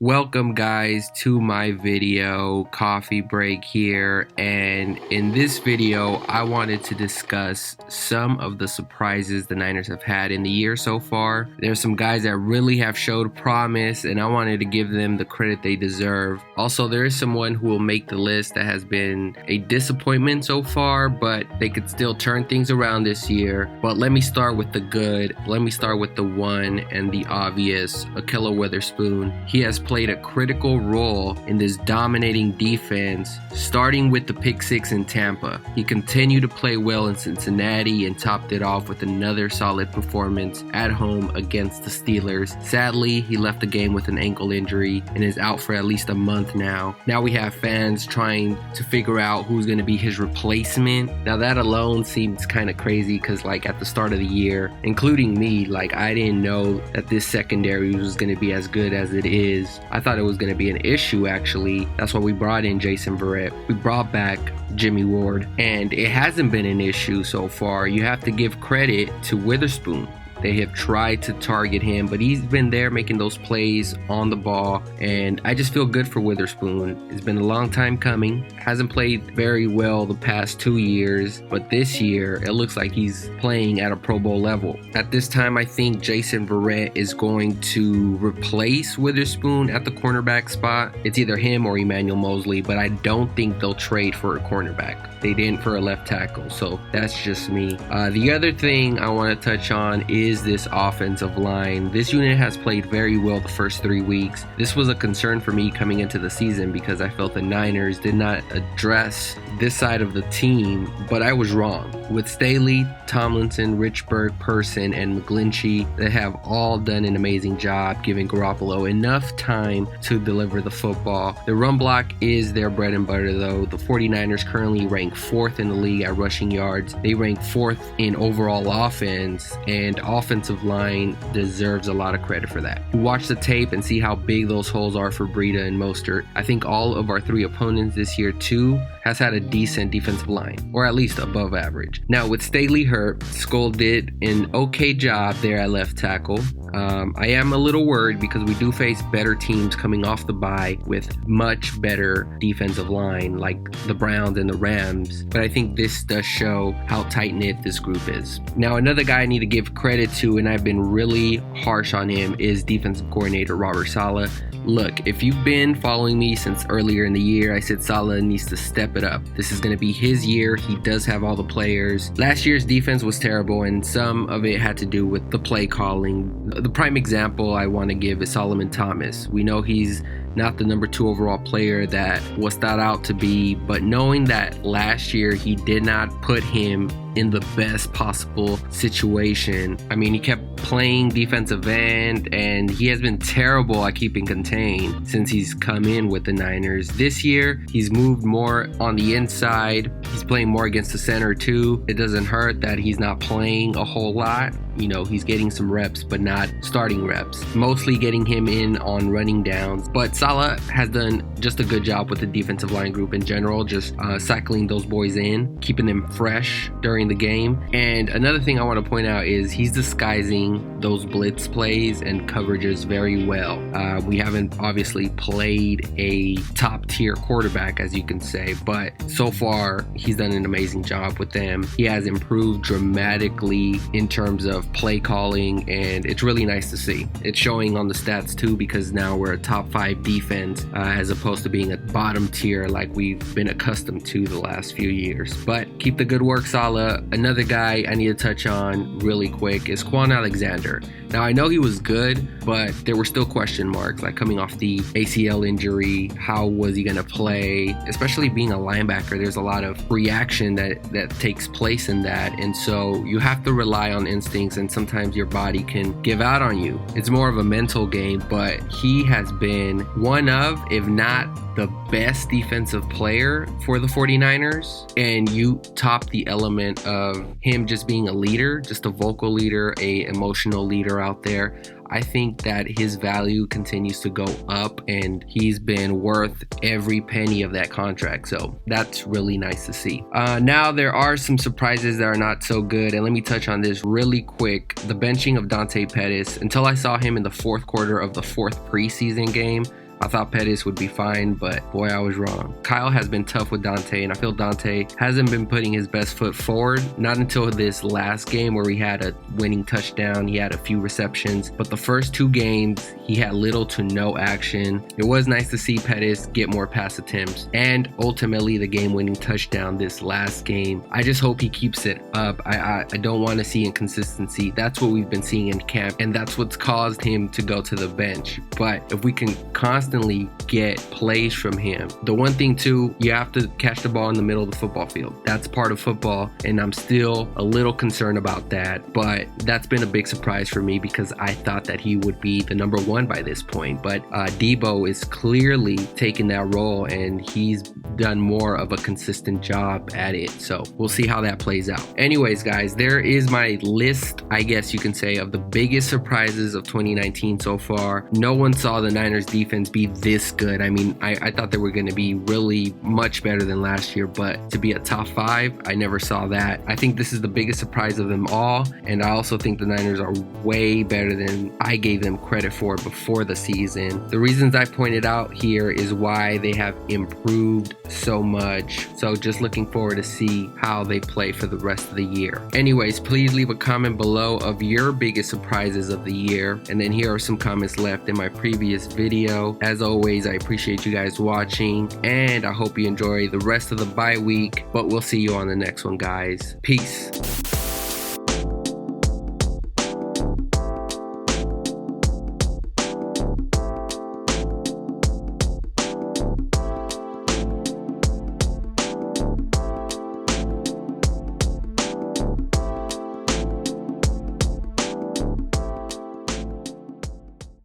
Welcome guys to my video, Coffee Break here, and in this video I wanted to discuss some of the surprises the Niners have had in the year so far. There's some guys that really have showed promise and I wanted to give them the credit they deserve. Also, there is someone who will make the list that has been a disappointment so far, but they could still turn things around this year. But let me start with the good. Let me start with the one and the obvious, Ahkello Witherspoon. He has played a critical role in this dominating defense, starting with the pick six in Tampa. He continued to play well in Cincinnati and topped it off with another solid performance at home against the Steelers. Sadly, he left the game with an ankle injury and is out for at least a month now. Now we have fans trying to figure out who's going to be his replacement. Now that alone seems kind of crazy because at the start of the year, including me, I didn't know that this secondary was going to be as good as it is. I thought it was going to be an issue, actually. That's why we brought in Jason Verrett. We brought back Jimmy Ward, and it hasn't been an issue so far. You have to give credit to Witherspoon. They have tried to target him, but he's been there making those plays on the ball, and I just feel good for Witherspoon. It's been a long time coming. Hasn't played very well the past 2 years, but this year it looks like he's playing at a Pro Bowl level. At this time, I think Jason Verrett is going to replace Witherspoon at the cornerback spot. It's either him or Emmanuel Mosley, but I don't think they'll trade for a cornerback. They didn't for a left tackle, so that's just me. The other thing I want to touch on is this offensive line. This unit has played very well the first 3 weeks. This was a concern for me coming into the season because I felt the Niners did not address this side of the team, but I was wrong. With Staley, Tomlinson, Richburg, Person, and McGlinchey, they have all done an amazing job giving Garoppolo enough time to deliver the football. The run block is their bread and butter though. The 49ers currently rank 4th in the league at rushing yards. They rank 4th in overall offense, and offensive line deserves a lot of credit for that. You watch the tape and see how big those holes are for Breida and Mostert. I think all of our 3 opponents this year too has had a decent defensive line, or at least above average. Now with Staley hurt, Skull did an okay job there at left tackle. I am a little worried because we do face better teams coming off the bye with much better defensive line like the Browns and the Rams, but I think this does show how tight-knit this group is. Now another guy I need to give credit to, and I've been really harsh on him, is defensive coordinator Robert Saleh. Look, if you've been following me since earlier in the year, I said Saleh needs to step it up. This is going to be his year. He does have all the players. Last year's defense was terrible, and some of it had to do with the play calling. The prime example I want to give is Solomon Thomas. We know he's not the number 2 overall player that was thought out to be, but knowing that last year he did not put him in the best possible situation. I mean, he kept playing defensive end and he has been terrible at keeping contained since he's come in with the Niners. This year, he's moved more on the inside. He's playing more against the center too. It doesn't hurt that he's not playing a whole lot. You know, he's getting some reps, but not starting reps. Mostly getting him in on running downs. But Saleh has done just a good job with the defensive line group in general, just cycling those boys in, keeping them fresh during the game. And another thing I want to point out is he's disguising those blitz plays and coverages very well. We haven't obviously played a top tier quarterback, as you can say, but so far he's done an amazing job with them. He has improved dramatically in terms of play calling, and it's really nice to see. It's showing on the stats too, because now we're a top 5 defense as opposed to being a bottom tier like we've been accustomed to the last few years. But keep the good work, Saleh. Another guy I need to touch on really quick is Kwon Alexander. Now I know he was good, but there were still question marks, like coming off the ACL injury. How was he going to play? Especially being a linebacker, there's a lot of reaction that takes place in that, and so you have to rely on instincts, and sometimes your body can give out on you. It's more of a mental game, but he has been one of, if not the best defensive player for the 49ers, and you top the element of him just being a leader, just a vocal leader, a emotional leader out there. I think that his value continues to go up, and he's been worth every penny of that contract. So that's really nice to see. Now there are some surprises that are not so good, and let me touch on this really quick. The benching of Dante Pettis. Until I saw him in the fourth quarter of the 4th preseason game, I thought Pettis would be fine, but boy, I was wrong. Kyle has been tough with Dante, and I feel Dante hasn't been putting his best foot forward. Not until this last game where he had a winning touchdown. He had a few receptions, but the first 2 games, he had little to no action. It was nice to see Pettis get more pass attempts and ultimately the game-winning touchdown this last game. I just hope he keeps it up. I don't want to see inconsistency. That's what we've been seeing in camp, and that's what's caused him to go to the bench. But if we can constantly get plays from him, the one thing too, you have to catch the ball in the middle of the football field. That's part of football, and I'm still a little concerned about that. But that's been a big surprise for me because I thought that he would be the number 1 by this point. But Debo is clearly taking that role, and he's done more of a consistent job at it. So we'll see how that plays out. Anyways, guys, there is my list, I guess you can say, of the biggest surprises of 2019 so far. No one saw the Niners defense be this good. I mean, I thought they were going to be really much better than last year, but to be a top 5, I never saw that. I think this is the biggest surprise of them all, and I also think the Niners are way better than I gave them credit for before the season. The reasons I pointed out here is why they have improved so much. So just looking forward to see how they play for the rest of the year. Anyways, please leave a comment below of your biggest surprises of the year. And then here are some comments left in my previous video. As always, I appreciate you guys watching, and I hope you enjoy the rest of the bye week, but we'll see you on the next one, guys. Peace.